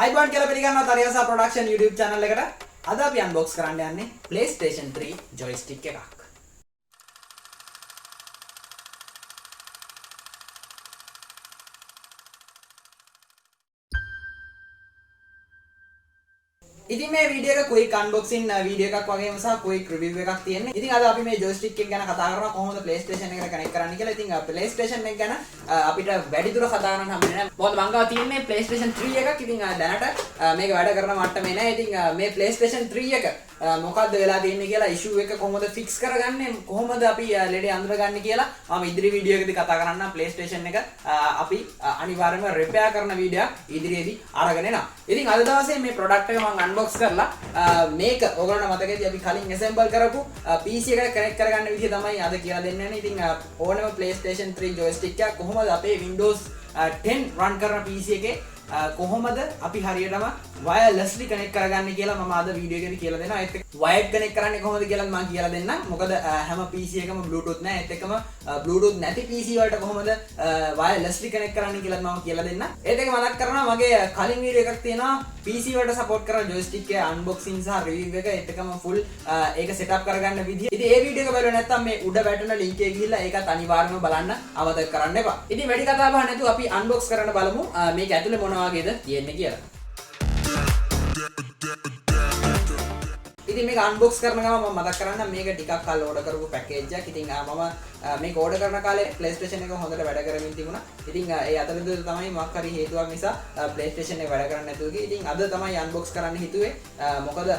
iPhone කියලා පිළිගන්නවා ThariHasa production YouTube channel එකට. අද අපි unbox කරන්න යන්නේ PlayStation 3 joystick එකක්. ඉතින් මේ වීඩියෝ එක quick unboxing වීඩියෝ එකක් වගේම සහ quick review එකක් තියෙන්නේ. ඉතින් අද අපි මේ joystick එක ගැන කතා කරනවා කොහොමද PlayStation එකට connect කරන්න කියලා. ඉතින් PlayStation එක ගැන අපිට වැඩි දුර කතා කරන්න හම්බෙන්නේ නැහැ. මොකද මං ගාව තියෙන්නේ PlayStation 3 එකක්. ඉතින් දැනට මේක වැඩ කරන මට්ටමේ නැහැ. ඉතින් මේ PlayStation 3 එක මොකද්ද වෙලා තියෙන්නේ කියලා issue එක කොහොමද fix කරගන්නේ, කොහොමද අපි ලෙඩේ අඳුරගන්නේ කියලා මම ඉදිරි වීඩියෝ එකකදී කතා කරන්නම්. PlayStation එක අපි අනිවාර්යයෙන්ම repair කරන වීඩියෝ ඉදිරියේදී අරගෙන එනවා. ඉතින් අද දවසේ මේ product එක මම unbox කරලා මේක ඔයගොල්ලන්ට මතකයි අපි කලින් assemble කරපු PC එකට connect කරගන්න විදිහ තමයි අද කියලා දෙන්න යන්නේ. ඉතින් ඕනම PlayStation 3 joystick එක කොහොමද අපේ Windows 10 run කරන PC එකේ කොහොමද අපි හරියටම wirelessly connect කරගන්නේ කියලා මම අද වීඩියෝ එකේදී කියලා දෙනවා. ඒත් wired connect කරන්නේ කොහොමද කියලා මම කියලා දෙන්නම්. මොකද හැම PC එකම Bluetooth නැහැ. ඒත් එක්කම Bluetooth නැති PC වලට කොහොමද wirelessly connect කරන්නේ කියලා මම කියලා දෙන්නම්. ඒත් එක මතක් කරනවා මගේ කලින් වීඩියෝ එකක් තියෙනවා PC වලට support කරන joystick එකේ unboxing සහ review එක. ඒත් එක්කම full ඒක setup කරගන්න විදිය. ඉතින් ඒ වීඩියෝ එක බලුවා නැත්නම් මේ උඩ වැටෙන link එක ගිහිල්ලා ඒකත් අනිවාර්යයෙන්ම බලන්න අමතක කරන්න එපා. ඉතින් වැඩි කතා බහ නැතුව අපි unbox කරන්න බලමු මේක ඇතුලේ මොනවා වගේද තියෙන්නේ කියලා. ඉතින් මේක unbox කරන ගමන් මම මතක් කරන්නම් මේක ටිකක් කල් ඕඩර් කරපු පැකේජ් එකක්. ඉතින් මම මේක ඕඩර් කරන කාලේ PlayStation එක හොඳට වැඩ කරමින් තිබුණා. ඉතින් ඒ අතරතුර තමයි මොකක් හරි හේතුවක් නිසා PlayStation එක වැඩ කරන්නේ නැතුව ගියේ. ඉතින් අද තමයි unbox කරන්න හිතුවේ. මොකද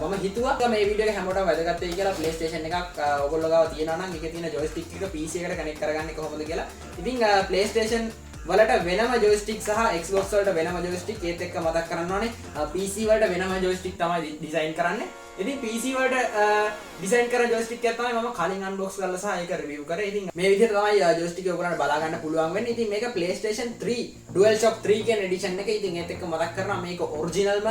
මම හිතුවා මේ වීඩියෝ එක හැමෝටම වැදගත් වෙයි කියලා. PlayStation එකක් ඔයගොල්ලෝ ගාව තියෙනවා නම් ඒකේ තියෙන joystick එක PC එකට connect කරගන්නේ කොහොමද කියලා. ඉතින් PlayStation වලට වෙනම joystick සහ Xbox වලට වෙනම joystick ඒත් එක්ක මතක් කරන්න ඕනේ PC වලට වෙනම joystick තමයි design කරන්නේ. ඉතින් PC වලට design කරන joystick එක තමයි මම කලින් unbox කරලා සහ ඒක review කරේ. ඉතින් මේ විදිහට තමයි joystick එක ඔයගොල්ලන්ට බලා ගන්න පුළුවන් වෙන්නේ. ඉතින් මේක PlayStation 3 DualShock 3 කියන edition එක. ඉතින් ඒත් එක්ක මතක් කරනවා මේක originalම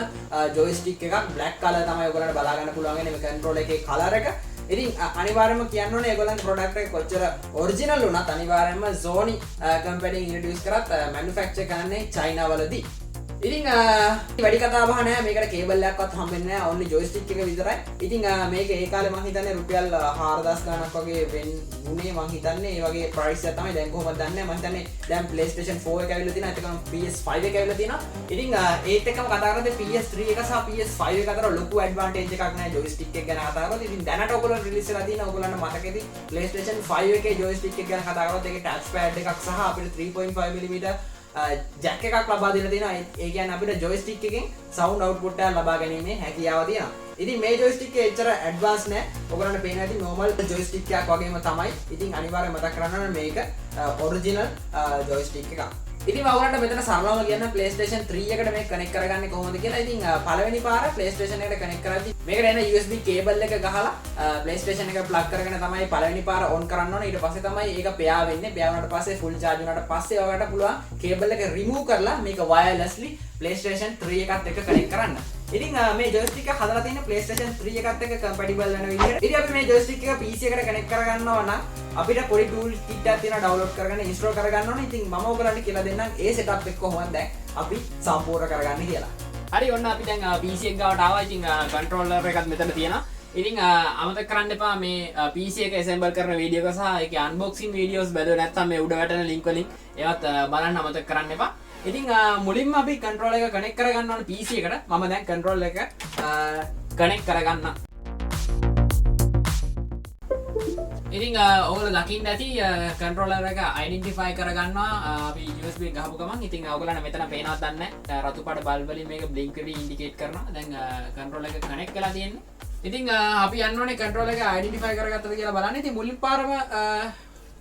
joystick එකක්. black color තමයි ඔයගොල්ලන්ට බලා ගන්න පුළුවන් වෙන්නේ මේ controller එකේ color එක. ඉතින් අනිවාර්යයෙන්ම කියන්න ඕනේ ඒගොල්ලන්ගේ product එක කොච්චර original වුණත් අනිවාර්යයෙන්ම Sony company introduce කරත් manufacture කරන්නේ China වලදී. ඉතින් වැඩි කතා බහ නැහැ. මේකට කේබල් එකක්වත් හම්බෙන්නේ නැහැ. only joystick එක විතරයි. ඉතින් මේක ඒ කාලේ මම හිතන්නේ රුපියල් 4000 ගණක් වගේ වෙන්නේ මම හිතන්නේ. ඒ වගේ price එක තමයි දැන් කොහොමද දන්නේ නැහැ. මම හිතන්නේ දැන් PlayStation 4 එක ඇවිල්ලා තියෙනවා. ඒකම PS5 එක ඇවිල්ලා තියෙනවා. ඉතින් ඒත් එක්කම කතා කරද්දී PS3 එක සහ PS5 එක අතර ලොකු advantage එකක් නැහැ joystick එක ගැන කතා කරද්දී. ඉතින් දැනට ඔයගොල්ලෝ release වෙලා තියෙන ඔයගොල්ලන්ට මතකෙදි PlayStation 5 එකේ joystick එක ගැන කතා කරද්දී ඒකේ touchpad එකක් සහ අපිට 3.5mm jack එකක් ලබා දෙලා තියෙනවා. ඒ කියන්නේ අපිට joystick එකෙන් sound output එකක් ලබා ගැනීමේ හැකියාව තියෙනවා. ඉතින් මේ joystick එක එච්චර advanced නෑ. ඔයගොල්ලන්ට පේන ඇති normal joystick එකක් වගේම තමයි. ඉතින් අනිවාර්යයෙන් මතක් කරගන්න ඕනේ මේක original joystick එකක්. ඉතින් මම ඔයාලට මෙතන සරලවම කියන්න PlayStation 3 එකට මේක connect කරගන්නේ කොහොමද කියලා. ඉතින් පළවෙනි පාර PlayStation එකට connect කරද්දී මේකට එන USB cable එක ගහලා PlayStation එක plug කරගෙන තමයි පළවෙනි පාර on කරන්න ඕනේ. ඊට පස්සේ තමයි ඒක pair වෙන්නේ. pair වුණාට පස්සේ full charge වුණාට පස්සේ ඔයාලට පුළුවන් cable එක remove කරලා මේක wirelessly PlayStation 3 එකත් එක්ක connect කරන්න. ඉතින් මේ joystick එක හදලා තියෙන PlayStation 3 එකත් එක්ක compatible වෙන විදිහට. ඉතින් අපි මේ joystick එක PC එකට connect කරගන්නවා නම් අපිට පොඩි tool kit එකක් තියෙනවා download කරගෙන install කරගන්න ඕනේ. ඉතින් මම ඔයගලන්ට කියලා දෙන්නම් ඒ setup එක කොහොමද දැන් අපි සම්පූර්ණ කරගන්නේ කියලා. හරි ඔන්න අපි දැන් PC එක ගාවට ආවා. ඉතින් controller එකත් මෙතන තියෙනවා. ඉතින් අමතක කරන්න එපා මේ PC එක assemble කරන වීඩියෝ එක සහ ඒකේ unboxing videos බැලුවේ නැත්නම් මේ උඩ වැටෙන link වලින් ඒවත් බලන්න අමතක කරන්න එපා. ඉතින් මුලින්ම අපි controller එක connect කරගන්න ඕනේ PC එකට. මම දැන් controller එක connect කරගන්නම්. ඉතින් ඔයගොල්ලෝ දකින්න ඇති controller එක identify කරගන්නවා අපි USB ගහපු ගමන්. ඉතින් ඔයගොල්ලන්ට මෙතන පේනවද දන්නේ නැහැ. රතු පාට bulb වලින් මේක blink වෙවි indicate කරනවා. දැන් controller එක connect කරලා තියෙන්නේ. ඉතින් අපි යන්න ඕනේ controller එක identify කරගත්තද කියලා බලන්න. ඉතින් මුලින් පාරම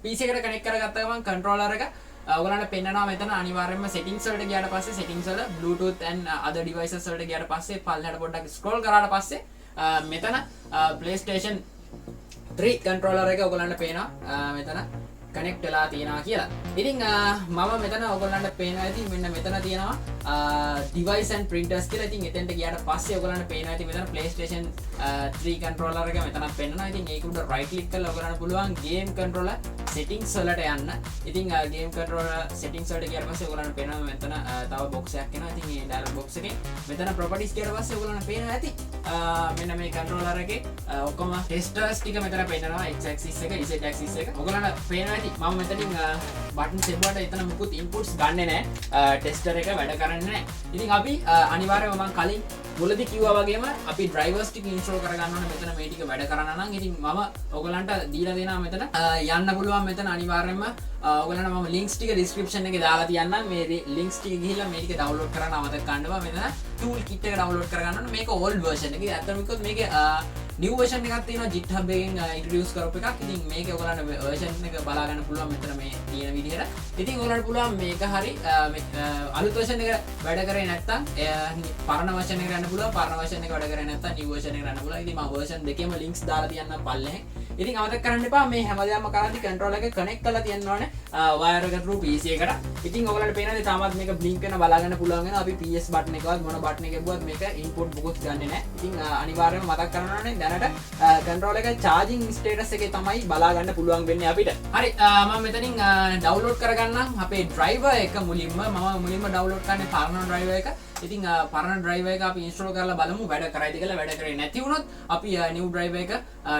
PC එකට connect කරගත්ත ගමන් controller එක ඔයගොල්ලන්ට පෙන්නනවා මෙතන අනිවාර්යයෙන්ම settings වලට ගියාට පස්සේ settings වල Bluetooth and other devices වලට ගියාට පස්සේ පල්ලෙහාට පොඩ්ඩක් scroll කරාට පස්සේ මෙතන PlayStation 3 controller එක ඔයගොල්ලන්ට පේනවා මෙතන connect වෙලා තියෙනවා කියලා. ඉතින් මම මෙතන ඔයගොල්ලන්ට පේනවා ඇති මෙන්න මෙතන තියෙනවා device and printers කියලා. ඉතින් එතෙන්ට ගියාට පස්සේ ඔයගලන්ට පේනවා ඉතින් මෙතන PlayStation 3 controller එක මෙතනක් පෙන්නනවා. ඉතින් ඒක උඩ right click කරලා ඔයගලන්ට පුළුවන් game controller settings වලට යන්න. ඉතින් game controller settings වලට ගියාට පස්සේ ඔයගලන්ට පේනවා මෙතන තව box එකක් එනවා. ඉතින් මේ dialog box එකේ මෙතන properties ගියාට පස්සේ ඔයගලන්ට පේනවා ඇති මෙන්න මේ controller එකේ ඔක්කොම testers ටික මෙතන පෙන්නනවා. x axis එක z axis එක ඔයගලන්ට පේනවා ඇති. මම මෙතනින් button සෙබ්බට එතන මුකුත් inputs ගන්නෙ නැහැ. tester එක වැඩ කරන්නේ නැහැ. ඉතින් අපි අනිවාර්යයෙන්ම මම කලින් මුලදී කිව්වා වගේම අපි drivers ටික install කරගන්න ඕනේ මෙතන මේ ටික වැඩ කරන්න නම්. ඉතින් මම ඔයගලන්ට දීලා දෙනවා මෙතන යන්න පුළුවන් මෙතන අනිවාර්යයෙන්ම ඔයගලන්ට මම links ටික description එකේ දාලා තියන්නම්. මේ links ටික ගිහිල්ලා මේ ටික download කරන්න අමතක කරන්න එපා. මෙතන toolkit එක download කරගන්න ඕනේ. මේක old version එක. ඇත්තටම කිව්වොත් මේකේ new version එකක් තියෙනවා GitHub එකෙන් introduce කරපු එකක්. ඉතින් මේක ඔයගලන්ට version එක බලා ගන්න පුළුවන් මෙතන මේ තියෙන විදිහට. ඉතින් ඔයගලන්ට පුළුවන් මේක හරි අලුත් version එක වැඩ කරේ නැත්නම් පරණ version එකට යන්න පුළුවන්. පරණ version එක වැඩ කරේ නැත්නම් new version එකට යන්න පුළුවන්. ඉතින් මම version දෙකේම links දාලා තියන්නම් පල්ලෙහෙන්. ඉතින් අමතක කරන්න එපා මේ හැමදාම කරද්දි controller එක connect කරලා තියන්න ඕනේ wire එක through PC එකට. ඉතින් ඔයගලන්ට පේනවාද තාමත් මේක blink වෙන බලා ගන්න පුළුවන් වෙනවා. අපි PS button එකවත් මොන button එකක් ගියවත් මේක input මොකොත් ගන්නෙ නැහැ. ඉතින් අනිවාර්යයෙන්ම මතක් කරගන්න ඕනේ දැනට controller එක charging status එකේ තමයි බලා ගන්න පුළුවන් වෙන්නේ අපිට. හරි මම මෙතනින් download කරගන්නම් අපේ driver එක මුලින්ම download කරන්නේ පරණ driver එක. ඉතින් පරණ driver එක අපි install කරලා බලමු වැඩ කරයිද කියලා. වැඩ කරේ නැති වුණොත් අපි new driver එක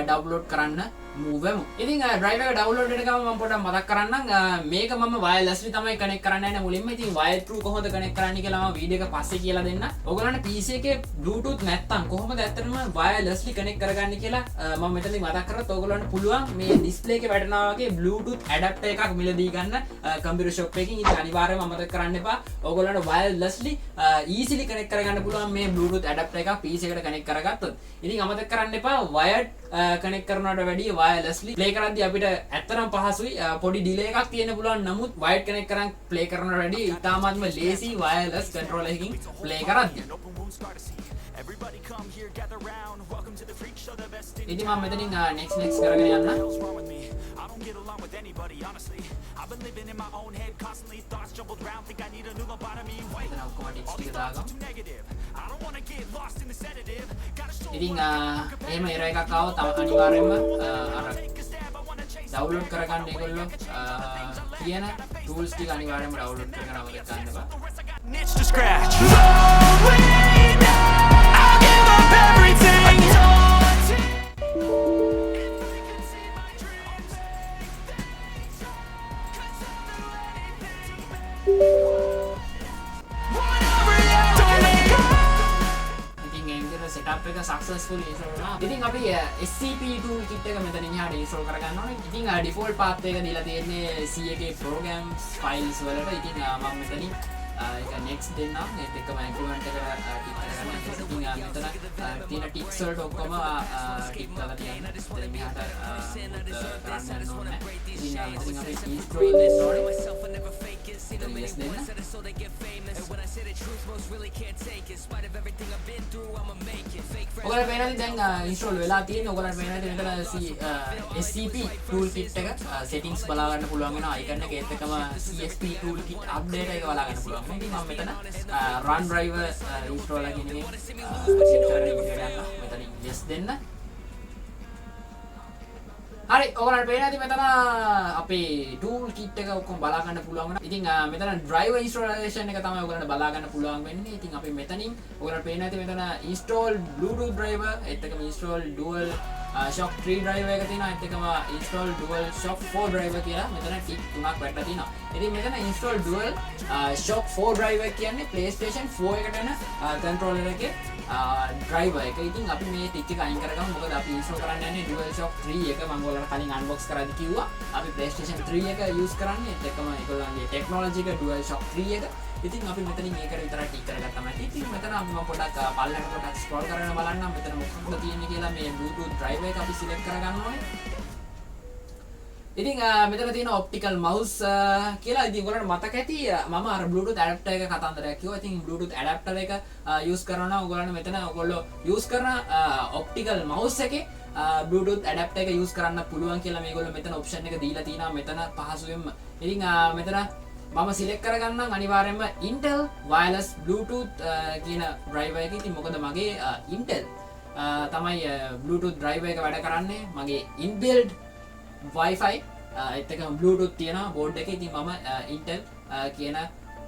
download කරන්න move වෙමු. ඉතින් driver එක download වෙන ගමන් මම පොඩ්ඩක් මතක් කරන්නම් මේක මම wirelessly තමයි connect කරන්න යන්නේ මුලින්ම. ඉතින් wire through කොහොමද connect කරන්නේ කියලා මම වීඩියෝ එක පස්සේ කියලා දෙන්න. ඔයගොල්ලන්ට PC එකේ bluetooth නැත්තම් කොහොමද ඇත්තටම wirelessly connect කරගන්නේ කියලා මම මෙතනදී මතක් කරත් ඔයගොල්ලන්ට පුළුවන් මේ display එකේ වැටෙනවා වගේ bluetooth adapter එකක් මිලදී ගන්න computer shop එකකින්. ඉතින් අනිවාර්යයෙන්ම මතක කරන්න එපා ඔයගොල්ලන්ට wirelessly easily connect කරගන්න පුළුවන් මේ bluetooth adapter එකක් PC එකට connect කරගත්තොත්. ඉතින් අමතක කරන්න එපා wired connect කරනවට වැඩිය wirelessly play කරද්දී අපිට ඇත්තටම පහසුයි. පොඩි delay එකක් තියෙන්න පුළුවන්. නමුත් wired connect කරන් play කරනවට වැඩිය ඉතාමත්ම lazy wireless controller එකකින් play කරද්දී. ඉතින් මම මෙතනින් next කරගෙන යන්න. I've been living in my own head constantly thoughts jumbled around think I need a new lobotomy wait I don't negative I don't want to get lost in the sedative ඉතින් එහෙම error එකක් ආවොත් අනිවාර්යයෙන්ම අර download කරගන්න ඒගොල්ලෝ කියන tools ටික අනිවාර්යයෙන්ම download කරගෙන අවශ්‍ය ගන්න බා niche to scratch I'll give up everything setup එක successfully install වුණා. ඉතින් අපි SCP Toolkit එක මෙතන ඉහාට install කරගන්න ඕනේ. ඉතින් default path එක දීලා තියෙන්නේ C එකේ programs files වලට. ඉතින් මම මෙතනින් ඒක next දෙන්නම්. ඒත් එක්කම increment එක ටික් කරගන්න. ඉතින් මෙතන තියෙන ටික්ස් වලට ඔක්කොම ටික් කරලා තියෙනවා. ඉතින් මෙහාට කරන්න ඕනේ. ඉතින් අපි install දෙන්න ඕනේ. ඉතින් yes දෙන්න. ඔයගොල්ලෝ වෙනදි දැන් install වෙලා තියෙන ඔයගොල්ලන්ට වෙනදි මෙතන SCP Toolkit එක settings බලා ගන්න පුළුවන් වෙනවා. icon එක ඒත් එකම SCP Toolkit update එක බලා ගන්න පුළුවන්. ඉතින් මම මෙතන run driver install කියන එකේ මෙතන yes දෙන්න. හරි ඔයගොල්ලන්ට පේන ඇති මෙතන අපේ toolkit එක ඔක්කොම බලා ගන්න පුළුවන් වෙනවා. ඉතින් මෙතන driver installation එක තමයි ඔයගොල්ලන්ට බලා ගන්න පුළුවන් වෙන්නේ. ඉතින් අපි මෙතනින් ඔයගොල්ලන්ට පේන ඇති මෙතන install bluetooth driver ඒත් එකම install dual shock 3 driver එක තියෙනවා. ඒත් එකම install dual shock 4 driver කියලා මෙතන ටික් තුනක් වැටලා තියෙනවා. ඉතින් මෙතන install dual shock 4 driver කියන්නේ PlayStation 4 එකට එන controller එකේ driver එක. ඉතින් අපි මේ ටික් එක අයින් කරගමු. මොකද අපි install කරන්න යන්නේ dual shock 3 එක. මම ඔයාලට කලින් unbox කරද්දි කිව්වා අපි PlayStation 3 එක use කරන්නේ. ඒත් එකම ඒගොල්ලන්ගේ technology එක dual shock 3 එක. ඉතින් අපි මෙතනින් ඒකට විතරක් ටික් කරගත්තාම ඇති. ඉතින් මෙතන අපි මම පොඩ්ඩක් පල්ලෙහාට පොඩ්ඩක් scroll කරගෙන බලන්නම් මෙතන මොකක්ද තියෙන්නේ කියලා. මේ bluetooth driver එක අපි select කරගන්න ඕනේ. ඉතින් මෙතන තියෙන optical mouse කියලා. ඉතින් ඔයගොල්ලන්ට මතක ඇති මම අර bluetooth adapter එක කතන්දරයක් කිව්වා. ඉතින් bluetooth adapter එක use කරනවා නම් ඔයගොල්ලන්ට මෙතන ඔයගොල්ලෝ use කරන optical mouse එකේ bluetooth adapter එක use කරන්න පුළුවන් කියලා මේගොල්ලෝ මෙතන option එක දීලා තිනවා මෙතන පහසුවෙන්ම. ඉතින් මෙතන මම සිලෙක්ට් කරගන්නම් අනිවාර්යයෙන්ම Intel wireless Bluetooth කියන driver එක. ඉතින් මොකද මගේ Intel තමයි Bluetooth driver එක වැඩ කරන්නේ. මගේ inbuilt Wi-Fi ඒත් එකම Bluetooth තියෙනවා board එකේ. ඉතින් මම Intel කියන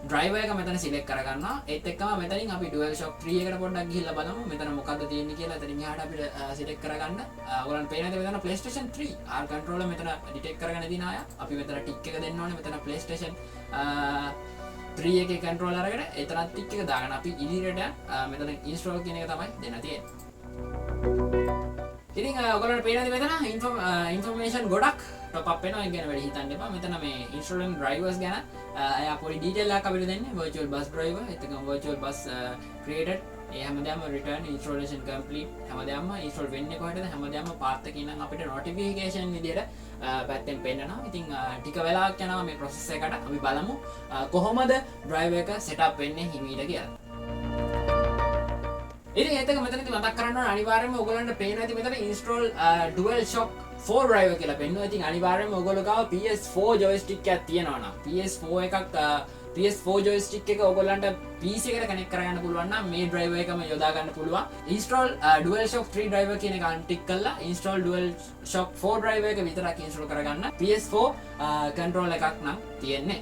driver එක මෙතන select කරගන්නවා. ඒත් එක්කම මෙතනින් අපි DualShock 3 එකට පොඩ්ඩක් ගිහිල්ලා බලමු මෙතන මොකද්ද තියෙන්නේ කියලා. එතනින් එහාට අපිට select කරගන්න. ඔයගොල්ලන්ට පේනද මෙතන PlayStation 3 R controller මෙතන detect කරගෙන දින අය. අපි මෙතන tick එක දෙන්න ඕනේ. මෙතන PlayStation 3 එකේ controller එකට එතනත් tick එක දාගෙන අපි ඉදිරියට මෙතන install කියන එක තමයි දෙන්න තියෙන්නේ. ඉතින් ඔයගොල්ලන්ට පේනද මෙතන information ගොඩක් top up වෙනවා. ඒ ගැන වැඩි හිතන්න එපා. මෙතන මේ installing drivers ගැන අය පොඩි detail එකක් අපිට දෙන්නේ. virtual bus driver එතකම virtual bus created ඒ හැමදාම return installation complete හැමදාම install වෙන්නේ කොහෙටද හැමදාම path එකේ ඉඳන් අපිට notification විදියට පැත්තෙන් පෙන්නනවා. ඉතින් ටික වෙලාවක් යනවා මේ process එකට. අපි බලමු කොහොමද driver එක setup වෙන්නේ හිමීට කියලා. ඉතින් ඒතක මෙතනදී මතක් කරන්න ඕන අනිවාර්යයෙන්ම ඔයගොල්ලන්ට පේන ඇති මෙතන install DualShock 4 driver කියලා පෙන්වනවා. ඉතින් අනිවාර්යයෙන්ම ඔයගොල්ලෝ ගාව PS4 joystick එකක් තියෙනවා නම් PS4 එකක් PS4 joystick එක ඔයගොල්ලන්ට PC එකට connect කරගන්න පුළුවන් නම් මේ driver එකම යොදා ගන්න පුළුවන්. install DualShock 3 driver කියන එක අන්ටික් කරලා install DualShock 4 driver එක විතරක් install කරගන්න. PS4 control එකක් නම් තියෙන්නේ.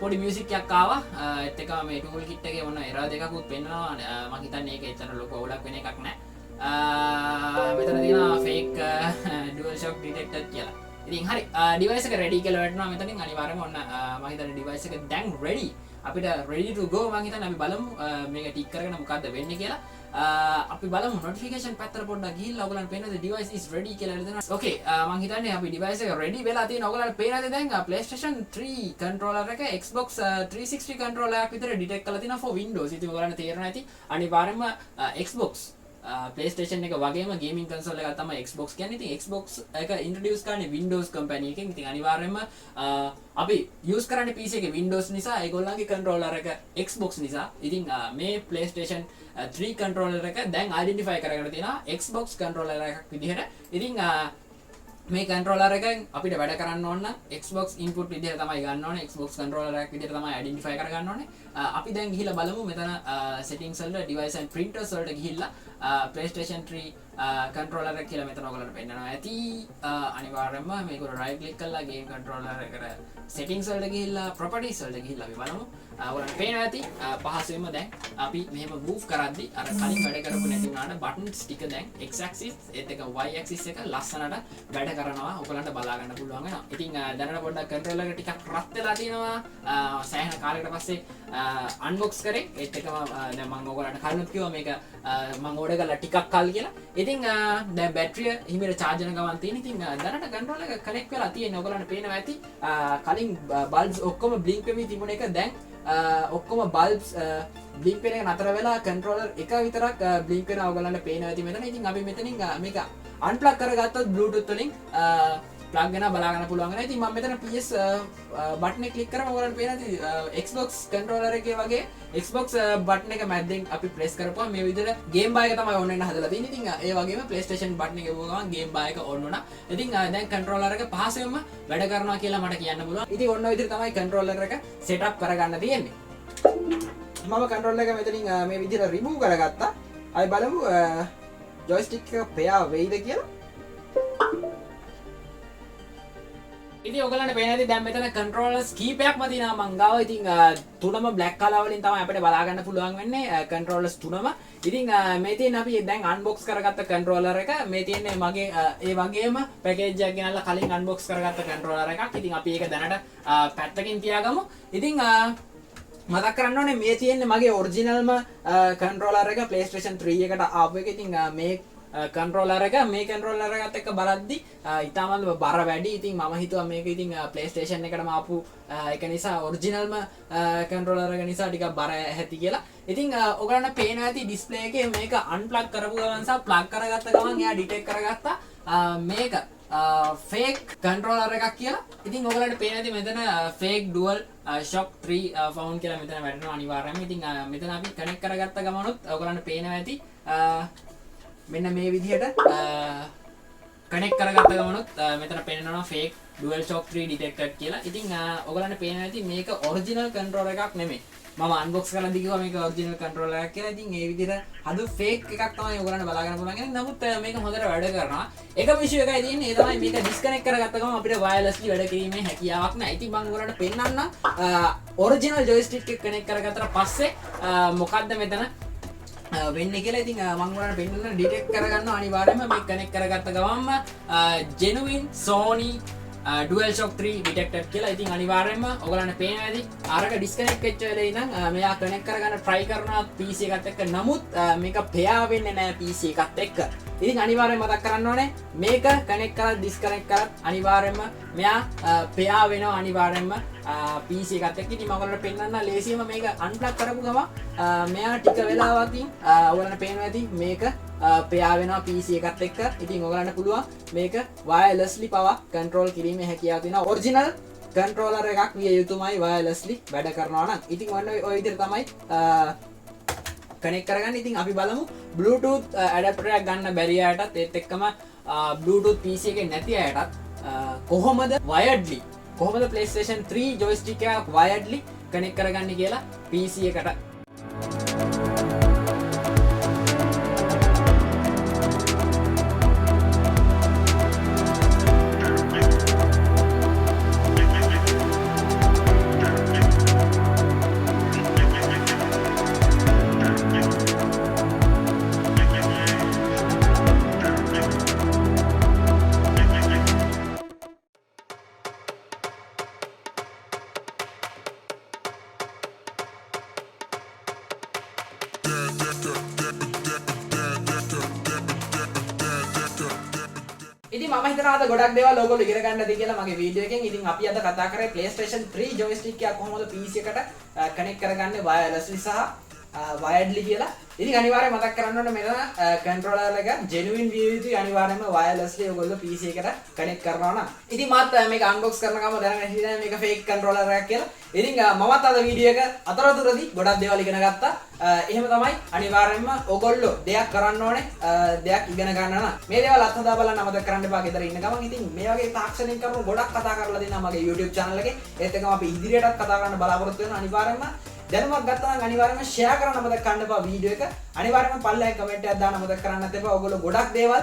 පොඩි මියුසික් එකක් ආවා. ඒත් එකම මේ toolkit එකේ මොන error දෙකකුත් පෙන්නනවා. මම හිතන්නේ ඒක එතන ලොකු අවුලක් වෙන එකක් නෑ. මෙතන තියෙනවා fake DualShock detected කියලා. ඉතින් හරි device එක ready කියලා වැටෙනවා මෙතනින්. අනිවාර්යයෙන්ම ඔන්න මම හිතන්නේ device එක දැන් ready. අපිට ready to go. මම හිතන්නේ අපි බලමු මේක ටික් කරගෙන මොකද්ද වෙන්නේ කියලා. අපි බලමු notification පැත්තට පොඩ්ඩක් ගිහිල්ලා ඔයගලන්ට පේනද device is ready කියලා දෙනවා. okay මම හිතන්නේ අපි device එක ready වෙලා තියෙනවා. ඔයගලන්ට පේනද දැන් PlayStation 3 controller එක Xbox 360 controller එකක් විතර detect කරලා තියෙනවා for Windows. ඉතින් ඔයගලන්ට තේරෙනවා ඇති අනිවාර්යයෙන්ම Xbox PlayStation එක වගේම gaming console එකක් තමයි Xbox කියන්නේ. ඉතින් Xbox එක introduce කරන්නේ Windows company එකෙන්. ඉතින් අනිවාර්යයෙන්ම අපි use කරන්නේ PC එකේ Windows නිසා ඒගොල්ලන්ගේ controller එක Xbox නිසා. ඉතින් මේ PlayStation 3 controller එක දැන් identify කරගෙන තියෙනවා Xbox controller එකක් විදිහට. ඉතින් මේ controller එකෙන් අපිට වැඩ කරන්න ඕන නම් Xbox input විදිහට තමයි ගන්න ඕනේ. Xbox controller එකක් විදිහට තමයි identify කරගන්න ඕනේ. අපි දැන් ගිහිල්ලා බලමු මෙතන settings වලට device and printers වලට ගිහිල්ලා PlayStation 3 controller එක කියලා මෙතන ඔයගලන්ට පෙන්නනවා ඇති. අනිවාර්යයෙන්ම මේක right click කරලා game controller එකට settings වලට ගිහිල්ලා properties වලට ගිහිල්ලා අපි බලමු. ඔයගලන්ට පේනවා ඇති පහසුවෙන්ම දැන් අපි මෙහෙම move කරද්දි අර කලින් වැඩ කරපු නැති වුණාට buttons ටික දැන් x axis ඒත් එක y axis එක ලස්සනට වැඩ කරනවා. ඔයගලන්ට බලා ගන්න පුළුවන් වෙනවා. ඉතින් දැනට පොඩ්ඩක් controller එක ටිකක් රත් වෙලා තියෙනවා. සෑහෙන කාලයකට පස්සේ unbox කරේ. ඒත් එකම දැන් මම ඔයගලන්ට කලිනුත් කිව්වා මේක මම order කරලා ටිකක් කල් කියලා. ඉතින් දැන් බැටරිය හිමිට charge වෙන ගමන් තියෙන. ඉතින් දැනට controller එක connect වෙලා තියෙන්නේ. ඔයගලන්ට පේනවා ඇති කලින් bulbs ඔක්කොම blink වෙමින් තිබුණ එක දැන් ඔක්කොම bulbs blink වෙන එක නතර වෙලා controller එක විතරක් blink වෙනවා. ඔයගලන්ට පේනවා ඇති මෙතන. ඉතින් අපි මෙතනින් මේක unplug කරගත්තොත් bluetooth වලින් plug වෙනවා බලා ගන්න පුළුවන් වෙනවා. ඉතින් මම මෙතන PS button එක click කරාම ඔයගලන්ට පේනවා ඇති Xbox controller එකේ වගේ Xbox button එක මැද්දෙන් අපි press කරපුවා මේ විදිහට game buy එක තමයි on වෙන්න හදලා තියෙන්නේ. ඉතින් ඒ වගේම PlayStation button එක ගිහුවා ගමන් game buy එක on වුණා. ඉතින් දැන් controller එක පහසුවෙන්ම වැඩ කරනවා කියලා මට කියන්න පුළුවන්. ඉතින් ඔන්න ඔය විදිහට තමයි controller එක setup කරගන්න තියෙන්නේ. මම controller එක මෙතනින් මේ විදිහට remove කරගත්තා. අපි බලමු joystick එක pair වෙයිද කියලා. ඉතින් ඔයගලන්ට පේන ඇති දැන් මෙතන controllers කීපයක්ම තියෙනවා මං ගාව. ඉතින් තුනම black color වලින් තමයි අපිට බලා ගන්න පුළුවන් වෙන්නේ controllers තුනම. ඉතින් මේ තියෙන අපි දැන් unbox කරගත්ත controller එක මේ තියෙන්නේ මගේ ඒ වගේම package එකක් ගෙනල්ලා කලින් unbox කරගත්ත controller එකක්. ඉතින් අපි ඒක දැනට පැත්තකින් තියාගමු. ඉතින් මතක් කරන්න ඕනේ මේ තියෙන්නේ මගේ ඔරිජිනල්ම controller එක PlayStation 3 එකට ආපු එක. ඉතින් මේ controller එක මේ controller එකත් එක්ක බලද්දි ඉතාමත් බර වැඩි. ඉතින් මම හිතුවා මේක ඉතින් PlayStation එකටම ආපු එක නිසා ඔරිජිනල්ම controller එක නිසා ටිකක් බර ඇති කියලා. ඉතින් ඔයගලන්ට පේනවා ඇති display එකේ මේක unplug කරපු ගමන් සහ plug කරගත්ත ගමන් එයා detect කරගත්තා මේක fake controller එකක් කියලා. ඉතින් ඔයගලන්ට පේනවා ඇති මෙතන fake dual shock 3 found කියලා මෙතන වැටෙනවා අනිවාර්යයෙන්ම. ඉතින් මෙතන අපි connect කරගත්ත ගමනොත් ඔයගලන්ට පේනවා ඇති මෙන්න මේ විදිහට කනෙක්ට් කරගත්ත ගමනොත් මෙතන පෙන්නනවා fake DualShock 3 detected කියලා. ඉතින් ඔයගලන්ට පේනවා ඇති මේක ඔරිජිනල් කන්ට්‍රෝලර් එකක් නෙමෙයි. මම අන්බොක්ස් කරලා කිව්වා මේක ඔරිජිනල් කන්ට්‍රෝලර් එකක් කියලා. ඉතින් ඒ විදිහට හදු fake එකක් තමයි ඔයගලන්ට බලාගන්න පුළුවන්. නමුත් මේක හොඳට වැඩ කරනවා. එකම ඉෂුව එකයි තියෙන්නේ. ඒ තමයි මේක ඩිස්කනෙක්ට් කරගත්ත ගමන් අපිට wirelessly වැඩ කිරීමේ හැකියාවක් නැහැ. ඉතින් මම ඔයගලන්ට පෙන්නන්නම් ඔරිජිනල් joystick එක කනෙක්ට් කරගත්තට පස්සේ මොකද්ද මෙතන වෙන්නේ කියලා. ඉතින් මම ඔයාලට පෙන්නන්න ඩිටෙක්ට් කරගන්න අනිවාර්යයෙන්ම මේ කනෙක්ට් කරගත්ත ගමන්ම genuine Sony DualShock 3 detected කියලා. ඉතින් අනිවාර්යයෙන්ම ඔයගලන්ට පේනවා ඇති අරක ඩිස්කනෙක්ට් වෙච්ච වෙලේ ඉඳන් මෙයා කනෙක්ට් කරගන්න try කරනවා PC එකත් එක්ක. නමුත් මේක pair වෙන්නේ නැහැ PC එකත් එක්ක. ඉතින් අනිවාර්යයෙන්ම මතක් කරන්න ඕනේ මේක කනෙක්ට් කරලා ඩිස්කනෙක්ට් කරත් අනිවාර්යයෙන්ම මෙයා pair වෙනවා අනිවාර්යයෙන්ම PC එකත් එක්ක. ඉතින් මම ඔයාලට පෙන්නන්න ලේසියෙන්ම මේක අන්ප්ලග් කරපු ගමන් මෙයා ටික වෙලාවකින් ඔයාලට පේනවා ඇති මේක pair වෙනවා PC එකත් එක්ක. ඉතින් ඔයාලන්ට පුළුවන් මේක wirelessly පවා control කිරීමේ හැකියාව තියෙනවා. original controller එකක් විය යුතුමයි wirelessly වැඩ කරනවා නම්. ඉතින් ඔන්න ඔය විදිහට තමයි කනෙක්ට් කරගන්න. ඉතින් අපි බලමු Bluetooth adapter එකක් ගන්න බැරි අයටත් ඒත් එක්කම Bluetooth PC එකේ නැති අයටත් කොහොමද PlayStation 3 joystick එකක් wiredly කනෙක්ට් කරගන්නේ කියලා PC එකට. ඉතින් මම හිතනවා අද ගොඩක් දේවල් ඔයගොල්ලෝ ඉගෙන ගන්න ඇති කියලා මගේ වීඩියෝ එකෙන්. ඉතින් අපි අද කතා කරේ PlayStation 3 joystick එක කොහොමද PC එකට කනෙක්ට් කරගන්නේ wirelessly සහ wiredly කියලා. ඉතින් අනිවාර්යයෙන් මතක් කරගන්න ඕනේ මෙතන controller එක genuine view යුතුයි අනිවාර්යයෙන්ම wirelessly ඔයගොල්ලෝ PC එකට කනෙක්ට් කරනවා නම්. ඉතින් මාත් මේක unbox කරන ගම දැනගෙන හිටියා මේක fake controller එකක් කියලා. ඉතින් මමත් අද වීඩියෝ එක අතරතුරදී ගොඩක් දේවල් ඉගෙන ගත්තා. එහෙම තමයි අනිවාර්යයෙන්ම ඔයගොල්ලෝ දෙයක් කරන්න ඕනේ දෙයක් ඉගෙන ගන්න නම් මේ දේවල් අත්හදා බලන්න අමතක කරන්න එපා. ගෙදර ඉන්න ගමන් ඉතින් මේ වගේ තාක්ෂණික කරුණු ගොඩක් කතා කරලා දෙනවා මගේ YouTube channel එකේ. ඒත් එක්කම අපි ඉදිරියටත් කතා කරන්න බලාපොරොත්තු වෙනවා. අනිවාර්යයෙන්ම දැනුමක් ගත්තා නම් අනිවාර්යයෙන්ම share කරන්න අමතක කරන්න එපා වීඩියෝ එක. අනිවාර්යයෙන්ම පල්ලෙහාන් කමෙන්ට් එකක් දාන්න අමතක කරන්නත් එපා. ඔයගොල්ලෝ ගොඩක් දේවල්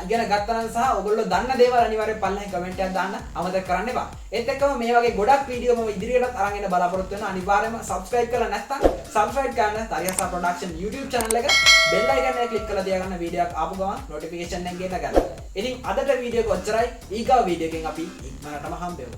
ඉගෙන ගත්තා නම් සහ ඔයගොල්ලෝ දන්න දේවල් අනිවාර්යයෙන් පල්ලෙහාන් කමෙන්ට් එකක් දාන්න අමතක කරන්න එපා. ඒත් එක්කම මේ වගේ ගොඩක් වීඩියෝ මම ඉදිරියටත් අරන් එන්න බලාපොරොත්තු වෙනවා. අනිවාර්යයෙන්ම subscribe කරලා නැත්නම් subscribe කරන්න ThariHasa production YouTube channel එක bell icon එක click කරලා තියාගන්න වීඩියෝ එකක් ආපු ගමන් notification එක ගෙන්න ගන්න. ඉතින් අදට වීඩියෝ එක ඔච්චරයි. ඊගා වීඩියෝ එකෙන් අපි ඉක්මනටම හම්බෙමු.